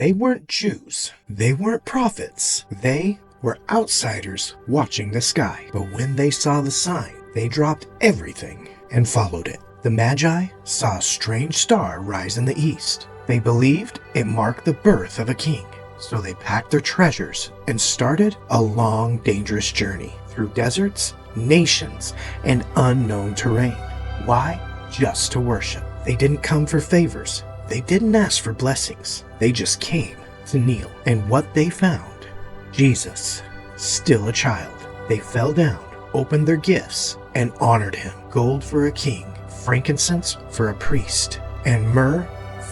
They weren't Jews. They weren't prophets. They were outsiders watching the sky. But when they saw the sign, they dropped everything and followed it. The Magi saw a strange star rise in the east. They believed it marked the birth of a king. So they packed their treasures and started a long, dangerous journey through deserts, nations, and unknown terrain. Why? Just to worship. They didn't come for favors. They didn't ask for blessings. They just came to kneel. And what they found? Jesus, still a child. They fell down, opened their gifts, and honored him. Gold for a king, frankincense for a priest, and myrrh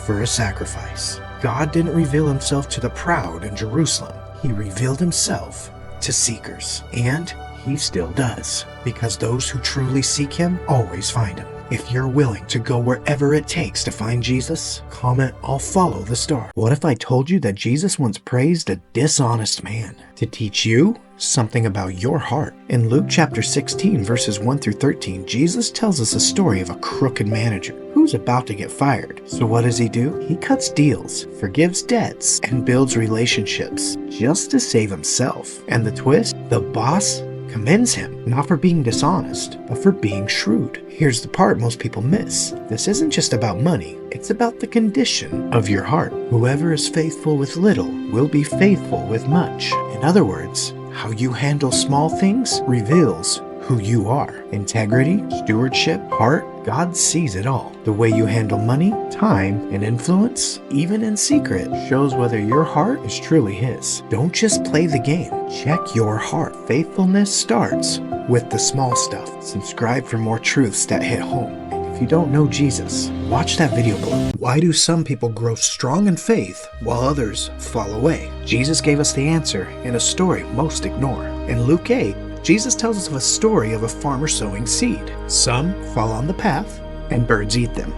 for a sacrifice. God didn't reveal himself to the proud in Jerusalem. He revealed himself to seekers. And he still does. Because those who truly seek him always find him. If you're willing to go wherever it takes to find Jesus, comment, "I'll follow the star." What if I told you that Jesus once praised a dishonest man to teach you something about your heart? In Luke chapter 16, verses 1 through 13, Jesus tells us a story of a crooked manager who's about to get fired. So what does he do? He cuts deals, forgives debts, and builds relationships just to save himself. And the twist? The boss commends him, not for being dishonest, but for being shrewd. Here's the part most people miss. This isn't just about money, it's about the condition of your heart. Whoever is faithful with little will be faithful with much. In other words, how you handle small things reveals who you are. Integrity, stewardship, heart, God sees it all. The way you handle money, time, and influence, even in secret, shows whether your heart is truly his. Don't just play the game. Check your heart. Faithfulness starts with the small stuff. Subscribe for more truths that hit home. And if you don't know Jesus, watch that video below. Why do some people grow strong in faith while others fall away? Jesus gave us the answer in a story most ignore. In Luke 8, Jesus tells us of a story of a farmer sowing seed. Some fall on the path and birds eat them.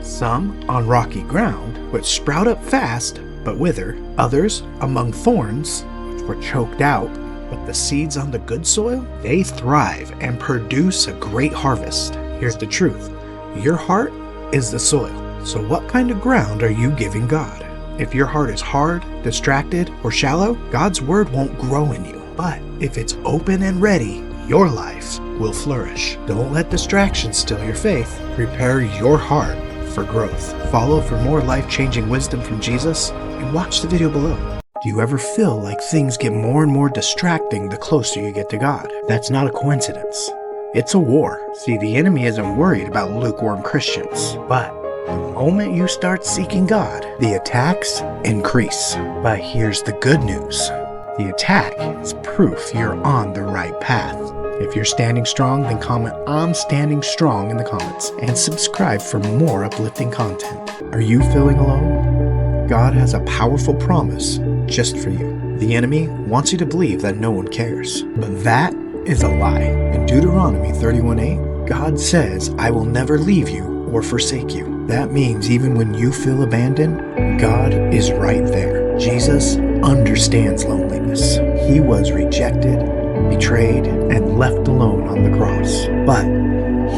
Some on rocky ground, which sprout up fast but wither. Others among thorns, which were choked out. But the seeds on the good soil, they thrive and produce a great harvest. Here's the truth. Your heart is the soil. So what kind of ground are you giving God? If your heart is hard, distracted, or shallow, God's word won't grow in you. But if it's open and ready, your life will flourish. Don't let distractions steal your faith. Prepare your heart for growth. Follow for more life-changing wisdom from Jesus and watch the video below. Do you ever feel like things get more and more distracting the closer you get to God? That's not a coincidence. It's a war. See, the enemy isn't worried about lukewarm Christians. But the moment you start seeking God, the attacks increase. But here's the good news. The attack is proof you're on the right path. If you're standing strong, then comment "I'm standing strong" in the comments and subscribe for more uplifting content. Are you feeling alone? God has a powerful promise just for you. The enemy wants you to believe that no one cares, but that is a lie. In Deuteronomy 31:8, God says, "I will never leave you or forsake you." That means even when you feel abandoned, God is right there. Jesus understands loneliness. He was rejected, betrayed, and left alone on the cross. But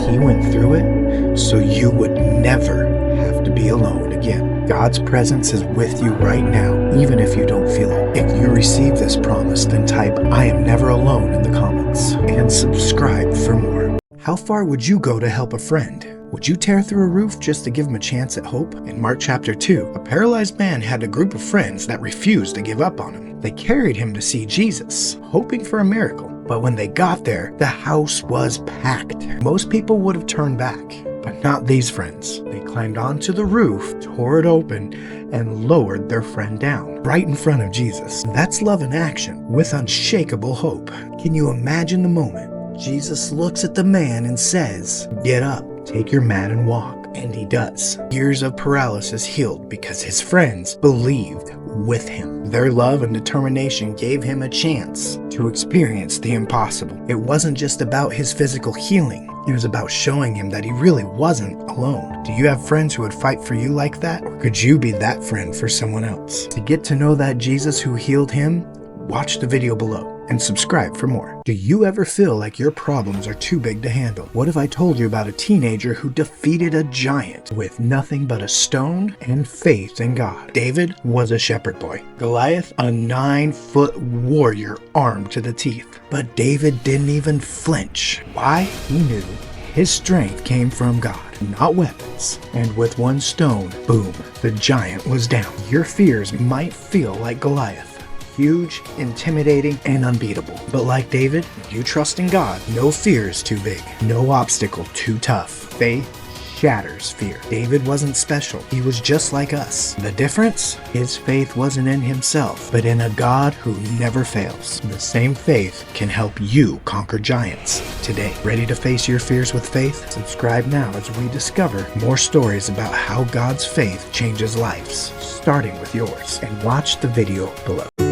he went through it so you would never have to be alone again. God's presence is with you right now, even if you don't feel it. If you receive this promise, then type "I am never alone" in the comments and subscribe for more. How far would you go to help a friend? Would you tear through a roof just to give him a chance at hope? In Mark chapter 2, a paralyzed man had a group of friends that refused to give up on him. They carried him to see Jesus, hoping for a miracle. But when they got there, the house was packed. Most people would have turned back, but not these friends. They climbed onto the roof, tore it open, and lowered their friend down, right in front of Jesus. That's love in action, with unshakable hope. Can you imagine the moment? Jesus looks at the man and says, "Get up. Take your mat and walk." And he does. Years of paralysis healed because his friends believed with him. Their love and determination gave him a chance to experience the impossible. It wasn't just about his physical healing. It was about showing him that he really wasn't alone. Do you have friends who would fight for you like that? Or could you be that friend for someone else? To get to know that Jesus who healed him, watch the video below. and subscribe for more. Do you ever feel like your problems are too big to handle? What if I told you about a teenager who defeated a giant with nothing but a stone and faith in God? David was a shepherd boy. Goliath, a 9-foot warrior armed to the teeth. But David didn't even flinch. Why? He knew his strength came from God, not weapons. And with one stone, boom, the giant was down. Your fears might feel like Goliath. Huge, intimidating, and unbeatable. But like David, you trust in God. No fear is too big. No obstacle too tough. Faith shatters fear. David wasn't special. He was just like us. The difference? His faith wasn't in himself, but in a God who never fails. The same faith can help you conquer giants today. Ready to face your fears with faith? Subscribe now as we discover more stories about how God's faith changes lives, starting with yours. And watch the video below.